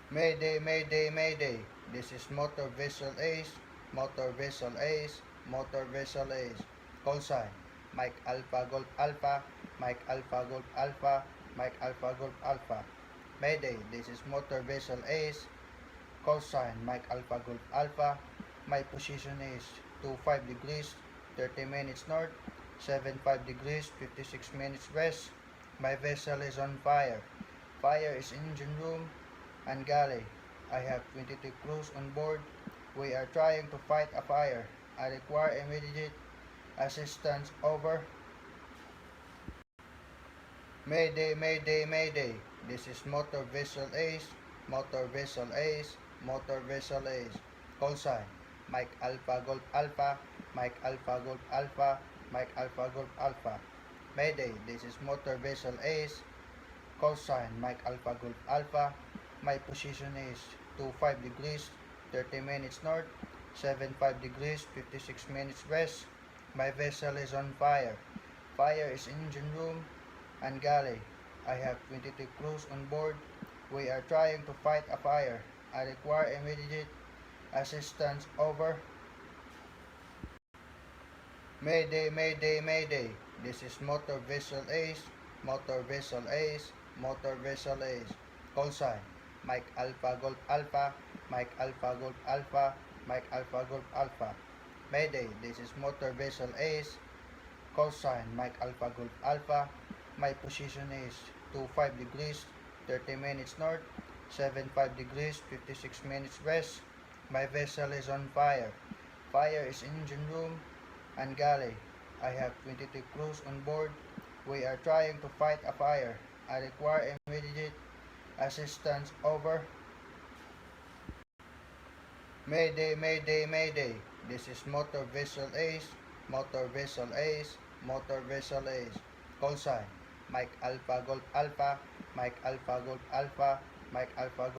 Mayday, Mayday, Mayday. This is Motor Vessel Ace, Motor Vessel Ace, Motor Vessel Ace. Call sign, Mike Alpha Golf Alpha, Mike Alpha Golf Alpha, Mike Alpha Golf Alpha. Mayday, this is Motor Vessel Ace. Call sign, Mike Alpha Golf Alpha. My position is 25 degrees, 30 minutes north, 75 degrees, 56 minutes west. My vessel is on fire. Fire is engine room and galley. I have 22 crews on board. We are trying to fight a fire. I require immediate assistance. Over. Mayday, Mayday, Mayday. This is Motor Vessel Ace, Motor Vessel Ace, Motor Vessel Ace. Call sign, Mike Alpha Golf Alpha, Mike Alpha Golf Alpha, Mike Alpha Golf Alpha. Mayday, this is Motor Vessel Ace. Call sign, Mike Alpha Golf Alpha. My position is 25 degrees, 30 minutes north, 75 degrees, 56 minutes west. My vessel is on fire. Fire is engine room and galley. I have 22 crews on board. We are trying to fight a fire. I require immediate assistance. Over. Mayday, Mayday, Mayday. This is Motor Vessel Ace, Motor Vessel Ace, Motor Vessel Ace. Call sign, Mike Alpha Golf Alpha, Mike Alpha Golf Alpha, Mike Alpha Golf Alpha. Mayday, this is Motor Vessel Ace. Call sign, Mike Alpha Golf Alpha. My position is 25 degrees, 30 minutes north, 75 degrees, 56 minutes west. My vessel is on fire. Fire is engine room and galley. I have 22 crews on board. We are trying to fight a fire. I require immediate assistance. Over. Mayday, Mayday, Mayday. This is Motor Vessel Ace, Motor Vessel Ace, Motor Vessel Ace. Call sign, Mike Alpha Golf Alpha, Mike Alpha Golf Alpha, Mike Alpha Golf